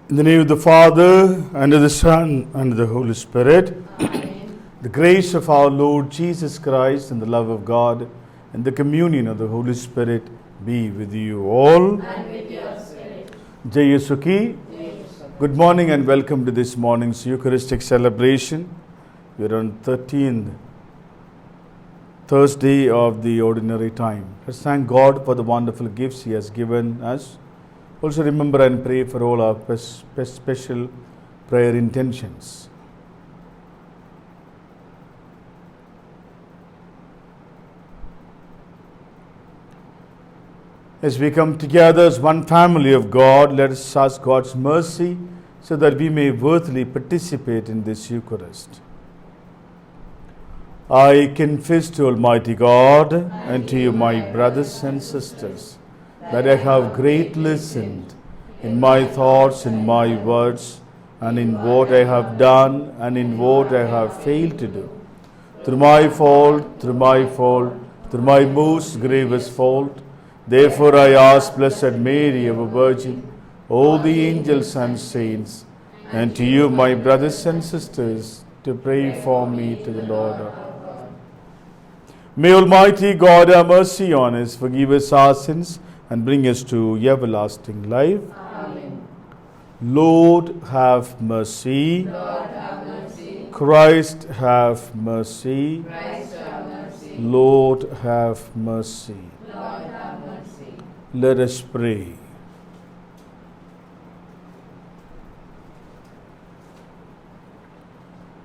In the name of the Father, and of the Son, and of the Holy Spirit. Amen. The grace of our Lord Jesus Christ, and the love of God, and the communion of the Holy Spirit be with you all. And with your spirit. Jai Yesu Ki. Good morning and welcome to this morning's Eucharistic celebration. We are on 13th Thursday of the ordinary time. Let's thank God for the wonderful gifts He has given us. Also remember and pray for all our special prayer intentions. As we come together as one family of God, let us ask God's mercy so that we may worthily participate in this Eucharist. I confess to Almighty God and to you, my brothers and sisters, that I have greatly sinned in my thoughts, in my words, and in what I have done and in what I have failed to do. Through my most grievous fault. Therefore I ask Blessed Mary, our Virgin, all the angels and saints, and to you, my brothers and sisters, to pray for me to the Lord. May Almighty God have mercy on us, forgive us our sins, and bring us to everlasting life. Amen. Lord, have mercy. Lord, have mercy. Christ, have mercy. Christ, have mercy. Lord, have mercy. Lord, have mercy. Let us pray.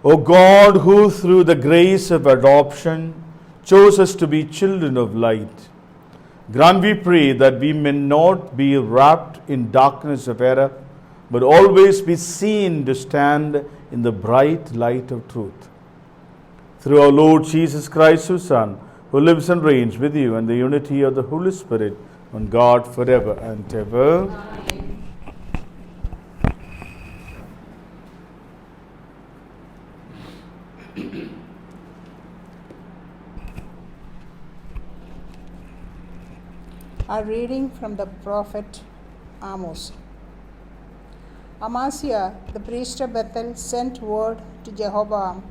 O God, who through the grace of adoption chose us to be children of light, grant, we pray, that we may not be wrapped in darkness of error, but always be seen to stand in the bright light of truth. Through our Lord Jesus Christ, whose Son, who lives and reigns with you in the unity of the Holy Spirit, one God, forever and ever. Amen. A reading from the prophet Amos. Amaziah, the priest of Bethel, sent word to Jeroboam,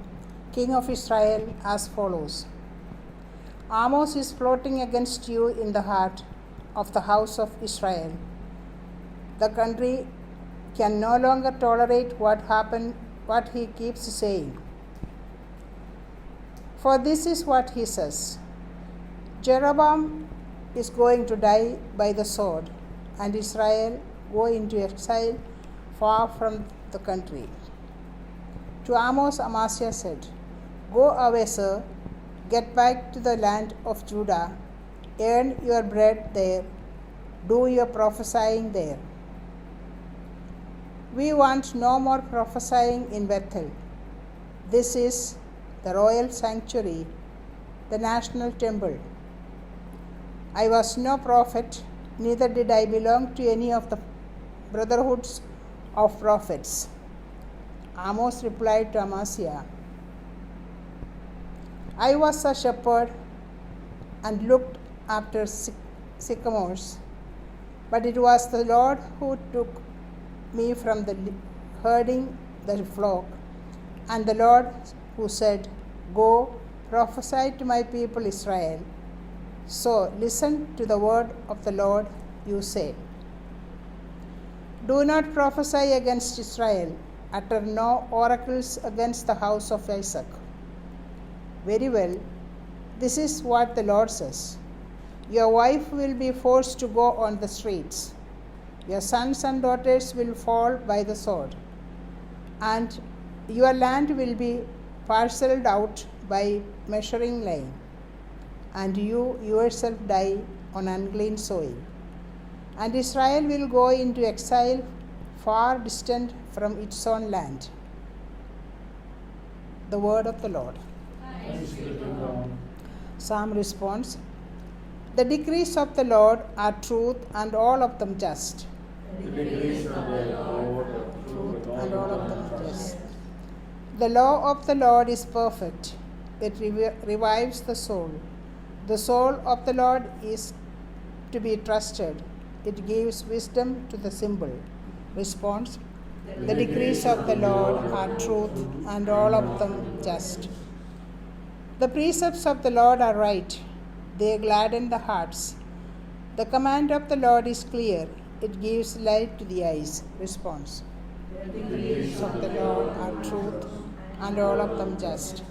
king of Israel, as follows: Amos is plotting against you in the heart of the house of Israel. The country can no longer tolerate what he keeps saying. For this is what he says: Jeroboam is going to die by the sword, and Israel go into exile far from the country. To Amos, Amaziah said, Go away, sir, get back to the land of Judah, earn your bread there, do your prophesying there. We want no more prophesying in Bethel. This is the royal sanctuary, the national temple. I was no prophet, neither did I belong to any of the brotherhoods of prophets. Amos replied to Amaziah, I was a shepherd and looked after sycamores, but it was the Lord who took me from herding the flock, and the Lord who said, Go, prophesy to my people Israel. So listen to the word of the Lord, you say. Do not prophesy against Israel, utter no oracles against the house of Isaac. Very well, this is what the Lord says. Your wife will be forced to go on the streets. Your sons and daughters will fall by the sword, and your land will be parceled out by measuring line, and you yourself die on unclean soil. And Israel will go into exile far distant from its own land. The word of the Lord. Thanks be to God. Psalm response. The decrees of the Lord are truth, and all of them just. The decrees of the Lord are truth, And all of them just. The law of the Lord is perfect. It revives the soul. The soul of the Lord is to be trusted. It gives wisdom to the simple. Response: The decrees of the Lord are truth, and all of them just. The precepts of the Lord are right, they gladden the hearts. The command of the Lord is clear, it gives light to the eyes. Response. The decrees of the Lord are truth, and all of them just.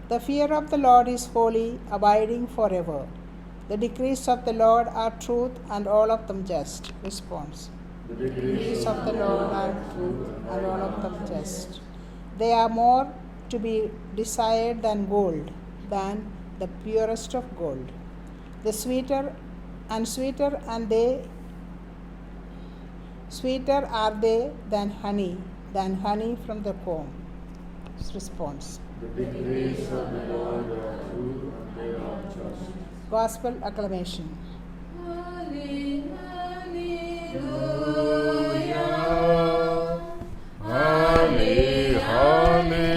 The fear of the Lord is holy, abiding forever. The decrees of the Lord are truth, and all of them just. Response. The decrees of the Lord are truth, and all of them just. They are more to be desired than gold, than the purest of gold. The sweeter are they than honey from the comb. Response. The decrees of the Lord are true and they are just. Gospel acclamation. Halle, hallelujah.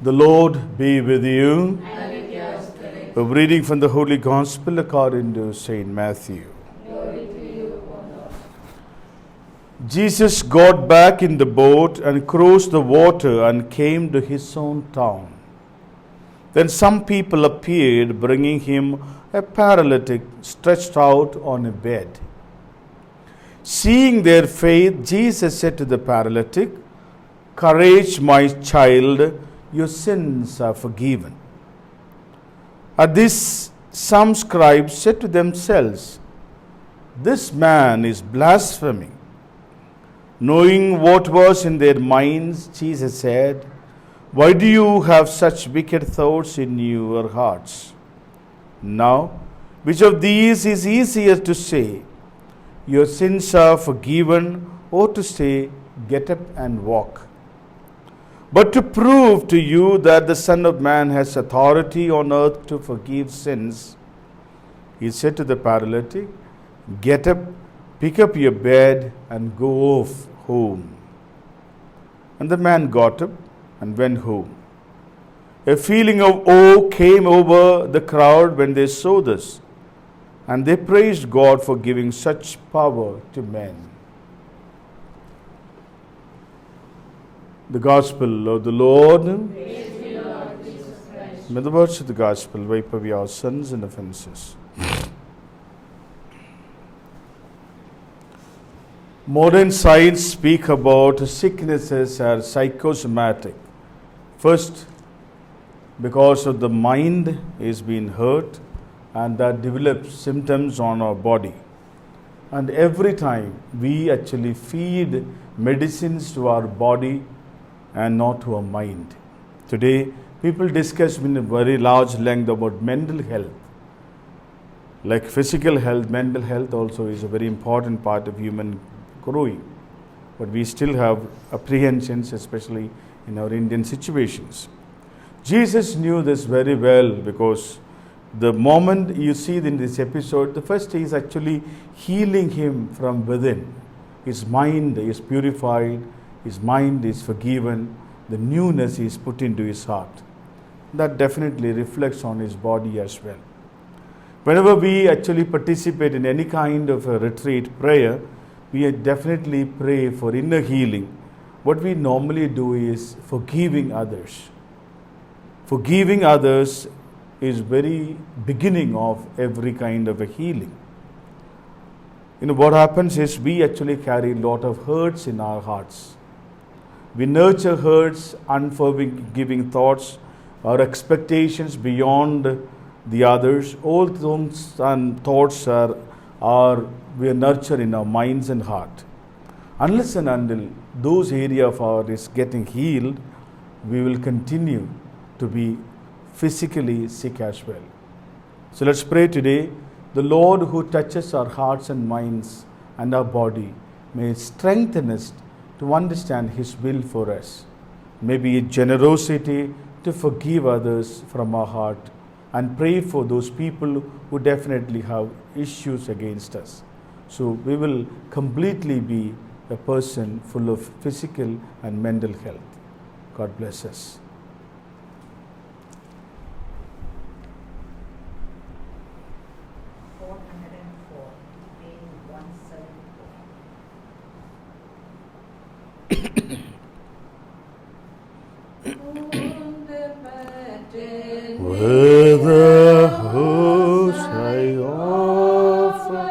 The Lord be with you. And with your spirit. A reading from the Holy Gospel according to Saint Matthew. Glory to you, O Lord. Jesus got back in the boat and crossed the water and came to his own town. Then some people appeared, bringing him a paralytic stretched out on a bed. Seeing their faith, Jesus said to the paralytic, "Courage, my child, your sins are forgiven." At this, some scribes said to themselves, "This man is blaspheming." Knowing what was in their minds, Jesus said, "Why do you have such wicked thoughts in your hearts? Now, which of these is easier to say, 'Your sins are forgiven,' or to say, 'Get up and walk'? But to prove to you that the Son of Man has authority on earth to forgive sins," he said to the paralytic, "Get up, pick up your bed, and go off home." And the man got up and went home. A feeling of awe came over the crowd when they saw this, and they praised God for giving such power to men. The Gospel of the Lord. Praise to you, Lord Jesus Christ. May the words of the Gospel wipe away our sins and offenses. Modern science speak about sicknesses as psychosomatic. First, because of the mind is being hurt and that develops symptoms on our body. And every time we actually feed medicines to our body and not to our mind. Today, people discuss in a very large length about mental health. Like physical health, mental health also is a very important part of human growing. But we still have apprehensions, especially in our Indian situations. Jesus knew this very well, because the moment you see in this episode, the first he is actually healing him from within. His mind is purified, his mind is forgiven, the newness is put into his heart. That definitely reflects on his body as well. Whenever we actually participate in any kind of a retreat prayer, we definitely pray for inner healing. What we normally do is forgiving others. Forgiving others is very beginning of every kind of a healing. What happens is we actually carry a lot of hurts in our hearts. We nurture hurts, unforgiving thoughts, our expectations beyond the others. All those and thoughts we are nurtured in our minds and heart. Unless and until those areas of ours is getting healed, we will continue to be physically sick as well. So let's pray today. The Lord who touches our hearts and minds and our body may strengthen us to understand His will for us. Maybe a generosity to forgive others from our heart and pray for those people who definitely have issues against us. So we will completely be a person full of physical and mental health. God bless us. With the host I offer.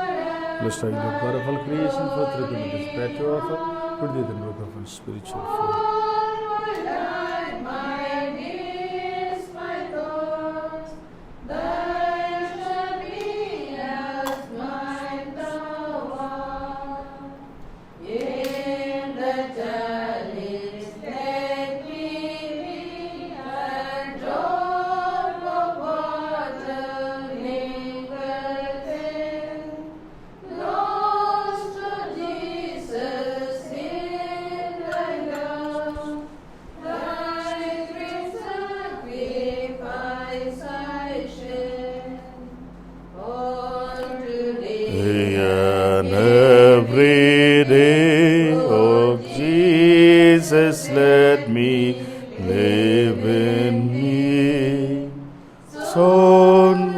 Blessed are you, Lord God of all creation, for through goodness bread to offer. Put thee the milk of all spiritual food. And every day, oh Jesus, let me live in me, so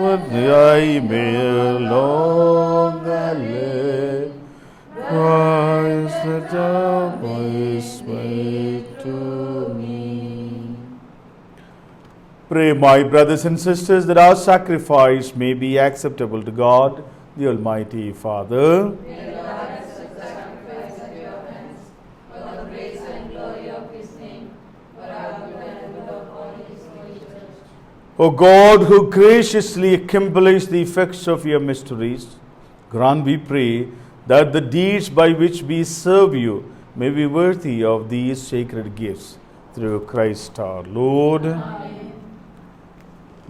I may longer live. Christ the devil is made to me. Pray, my brothers and sisters, that our sacrifice may be acceptable to God, the Almighty Father. May God accept the sacrifice at your hands, for the praise and glory of His name, for our good and good of all His holy church. O God, who graciously accomplish the effects of your mysteries, grant, we pray, that the deeds by which we serve you may be worthy of these sacred gifts. Through Christ our Lord. Amen.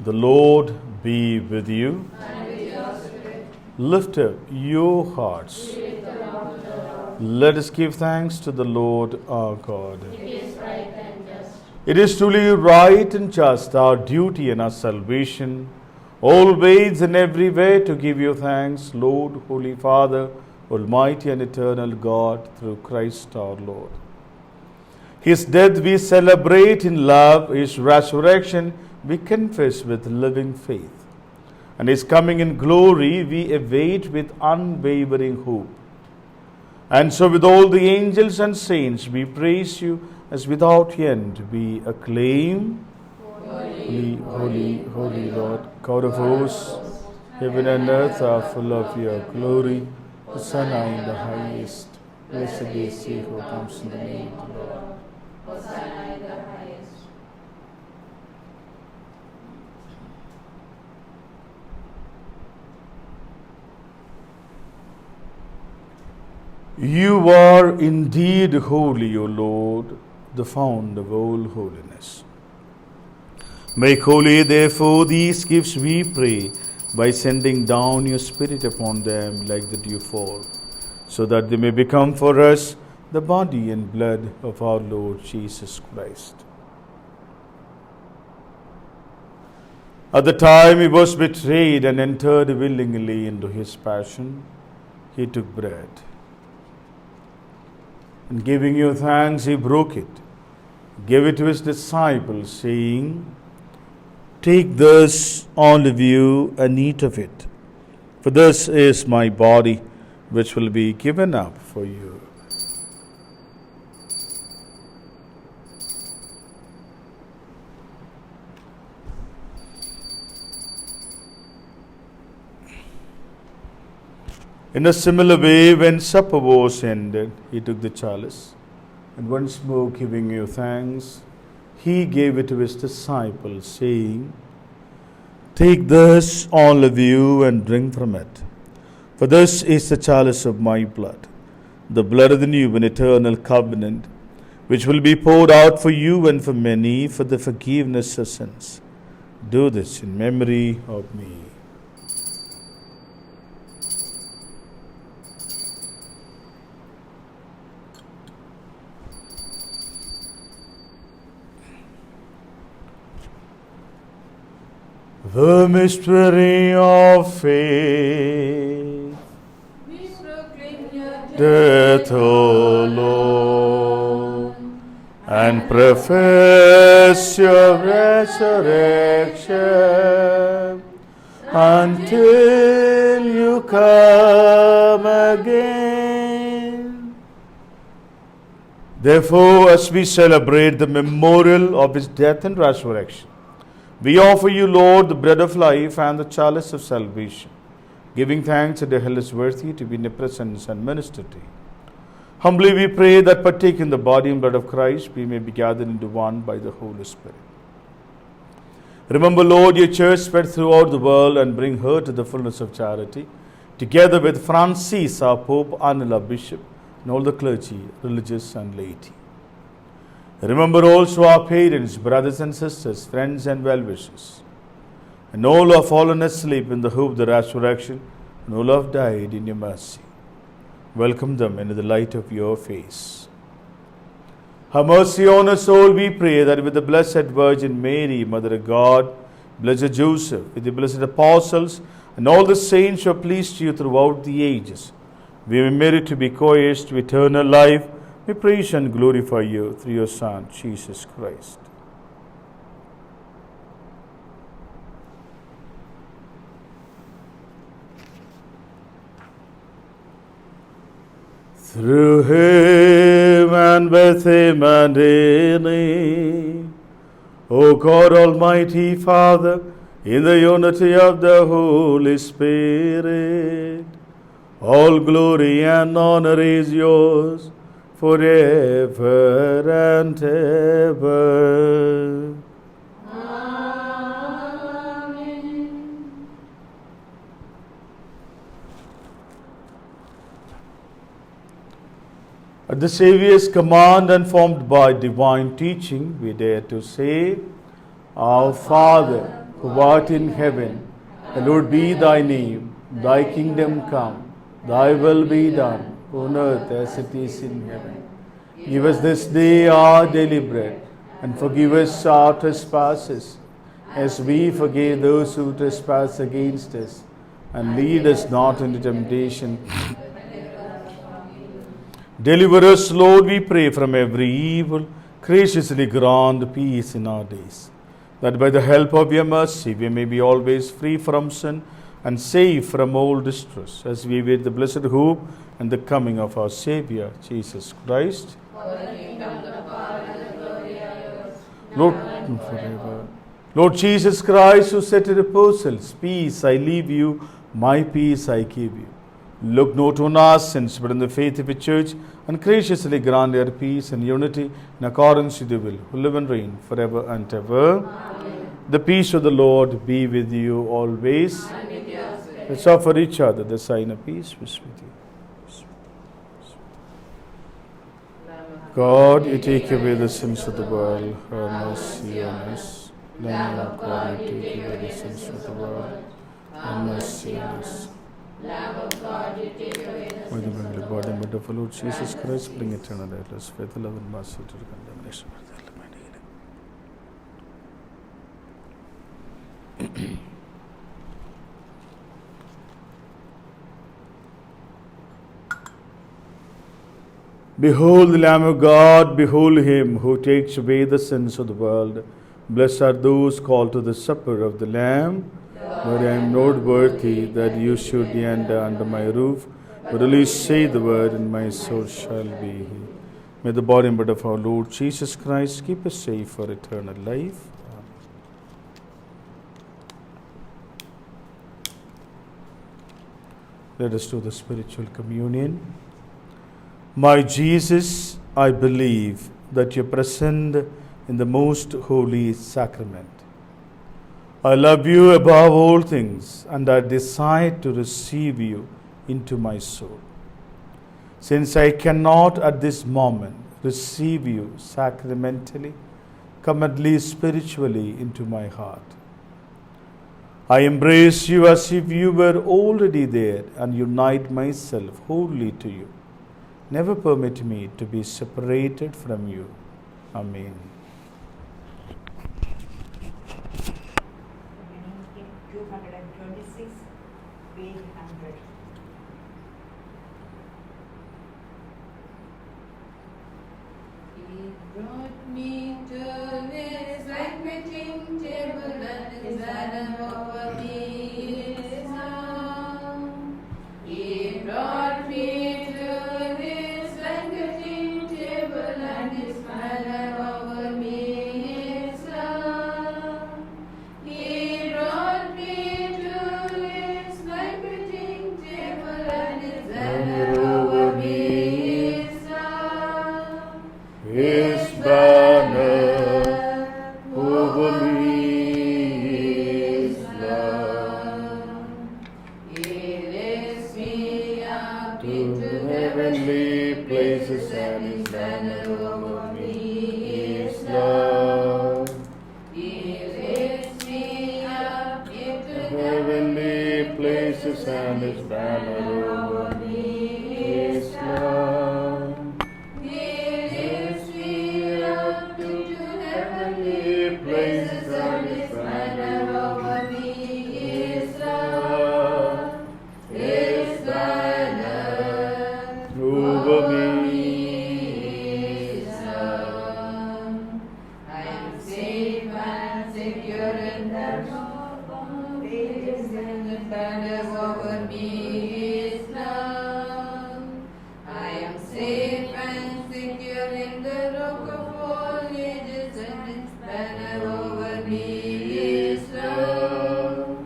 The Lord be with you. And with your spirit, Lift up your hearts. we lift them up to the Lord. Let us give thanks to the Lord our God. It is right and just. It is truly right and just, our duty and our salvation, always and every way to give you thanks, Lord, Holy Father, Almighty and eternal God, through Christ our Lord. His death we celebrate in love, His resurrection we confess with living faith, and His coming in glory we await with unwavering hope. And so with all the angels and saints we praise you, as without end we acclaim, Holy, holy, holy Lord, God of hosts, heaven and earth are full of your glory. Hosanna in the highest. Blessed is he who comes in the name of the Lord. Hosanna in the highest. You are indeed holy, O Lord, the fount of all holiness. Make holy, therefore, these gifts, we pray, by sending down your Spirit upon them like the dewfall, so that they may become for us the body and blood of our Lord Jesus Christ. At the time he was betrayed and entered willingly into his passion, he took bread. And giving you thanks, he broke it, gave it to his disciples, saying, "Take this, all of you, and eat of it, for this is my body, which will be given up for you." In a similar way, when supper was ended, he took the chalice, and once more giving you thanks, he gave it to his disciples, saying, "Take this, all of you, and drink from it. For this is the chalice of my blood, the blood of the new and eternal covenant, which will be poured out for you and for many for the forgiveness of sins. Do this in memory of me." The mystery of faith. We proclaim your Death, O Lord, and profess your resurrection until you come again. Therefore, as we celebrate the memorial of his death and resurrection, we offer you, Lord, the bread of life and the chalice of salvation, giving thanks that the hell is worthy to be in the presence and minister to you. Humbly we pray that partake in the body and blood of Christ, we may be gathered into one by the Holy Spirit. Remember, Lord, your church spread throughout the world and bring her to the fullness of charity, together with Francis, our Pope, and our Bishop, and all the clergy, religious and laity. Remember also our parents, brothers and sisters, friends and well-wishers, and all who have fallen asleep in the hope of the resurrection, and all who have died in your mercy. Welcome them into the light of your face. Have mercy on us all, we pray, that with the Blessed Virgin Mary, Mother of God, Blessed Joseph, with the blessed apostles, and all the saints who have pleased you throughout the ages, we may merit to be co-heirs to eternal life. We praise and glorify you through your Son, Jesus Christ. Through him and with him and in him, O God Almighty Father, in the unity of the Holy Spirit, all glory and honor is yours forever and ever. At the Saviour's command and formed by divine teaching, we dare to say, Our Father, who art in heaven, hallowed be thy name. Thy kingdom come, thy will be done, on earth as it is in heaven. Give us this day our daily bread, and forgive us our trespasses, as we forgive those who trespass against us. And lead us not into temptation, deliver us, Lord, we pray, from every evil. Graciously grant peace in our days, that by the help of your mercy we may be always free from sin and safe from all distress, as we wait the blessed hope and the coming of our Savior, Jesus Christ. Lord, forever. Lord Jesus Christ, who said to the apostles, Peace I leave you, my peace I give you. Look not on our sins, but in the faith of the church, and graciously grant their peace and unity in accordance with your will, who live and reign forever and ever. Amen. The peace of the Lord be with you always. And with your spirit. Let's offer each other the sign of peace. Peace with you. God, you take away the sins of the world. Have mercy on us. Lamb of God, you take away the sins of the world. Have mercy on us. Lamb of God, you take away the By the sins of the body and world. blood of our Lord Jesus Christ, bring eternal life, faith, love, and mercy to the condemnation of the healing. Behold the Lamb of God, behold him who takes away the sins of the world. Blessed are those called to the supper of the Lamb. But I am not worthy that you should enter under my roof, but only say the word, and my soul shall be healed. May the body and blood of our Lord Jesus Christ keep us safe for eternal life. Amen. Let us do the spiritual communion. My Jesus, I believe that you are present in the most holy sacrament. I love you above all things, and I desire to receive you into my soul. Since I cannot at this moment receive you sacramentally, come at least spiritually into my heart. I embrace you as if you were already there and unite myself wholly to you. Never permit me to be separated from you. Amen. Hymn 226, page 100. He brought me to this banqueting table, and his banner over me is hung. He brought me to this banqueting table, and Jesus, and His banner over me is love. He lifts me up to heavenly places, and His banner over me is love. His banner over me is love. I am safe and secure in the pages, and the banner over me is love. I am safe and secure in the rock of all ages, and its banner over me is love.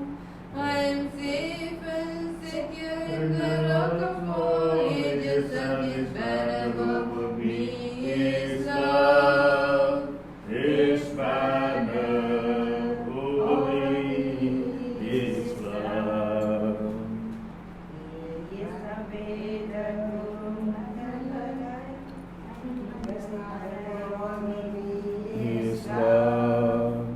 I am safe and secure in the rock of all ages, and its banner over me is love. His banner over me is love. He is the way, the truth, and the life. His banner over me Is love.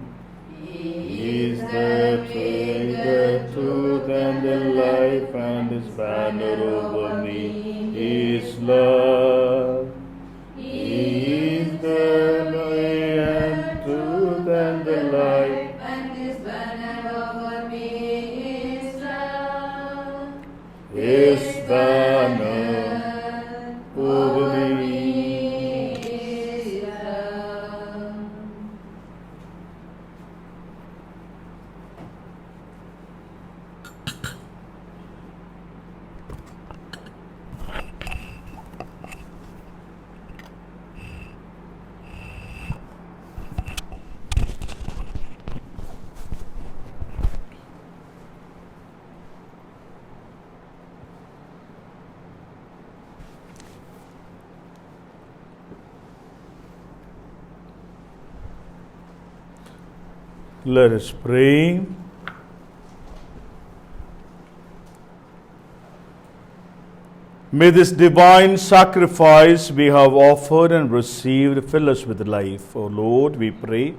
He is the way, the truth, and the life, and His banner over me is love. He is the way and truth and the life. And His banner over me is love. His banner over me. is love. Let us pray. May this divine sacrifice we have offered and received fill us with life, O Lord, we pray,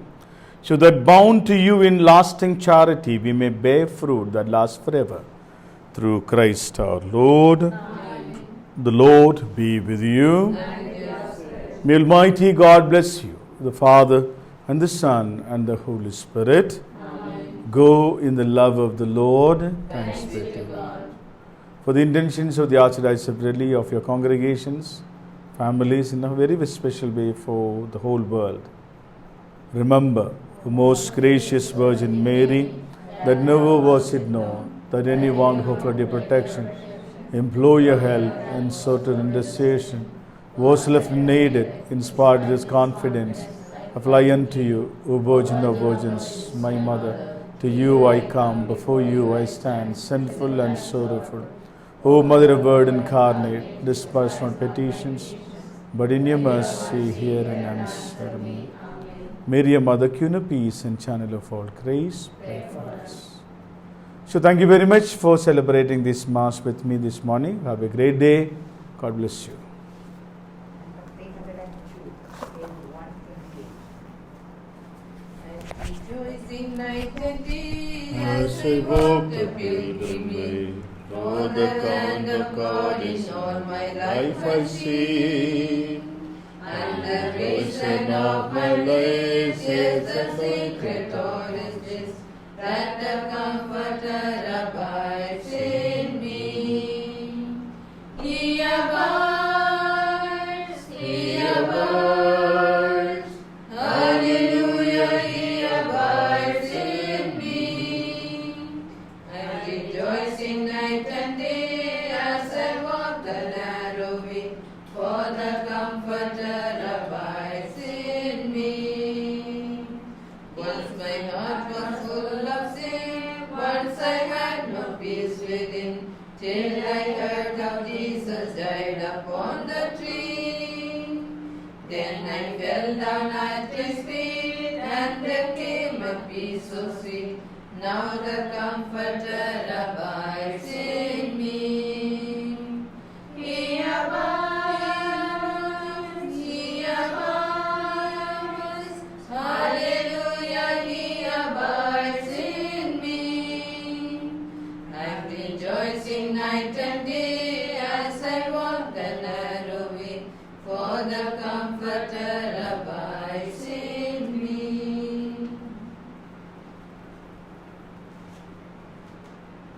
so that bound to you in lasting charity we may bear fruit that lasts forever. Through Christ our Lord. Amen. The Lord be with you. And your spirit. May Almighty God bless you, the Father, and the Son, and the Holy Spirit. Amen. Go in the love of the Lord. Thanks be to God. God. For the intentions of the Archdiocese of Delhi, of your congregations, families, in a very special way for the whole world. Remember, the most gracious Virgin Mary, that never was it known that anyone who fled your protection, implore your help, and sought your intercession, was left unaided. In spite of this confidence, I fly unto you, O Virgin of Virgins, my Mother. To you I come, before you I stand, sinful and sorrowful. O Mother of Word incarnate, despise not petitions, but in your mercy hear and answer me. Mary, Mother, Queen of Peace and Channel of all grace, pray for us. So thank you very much for celebrating this Mass with me this morning. Have a great day. God bless you. 302, page 128. Rejoicing night and day, As I walk the pilgrim way, for the hand of God in all my life I see. and the reason of my life is the secret or is this, that the Comforter abides in me. He abides, He abides, hallelujah, He abides in me. I rejoice in night and day as I walk the narrow way, for the Comforter abides in me. Once my heart was full of sin, once I had no peace within, till I heard how Jesus died upon the tree. Then I fell down at His feet, and there came a peace so sweet. Now the Comforter abides in me. He abides, He abides, hallelujah, He abides in me. I rejoice night and day as I walk the narrow way, for the Comforter abides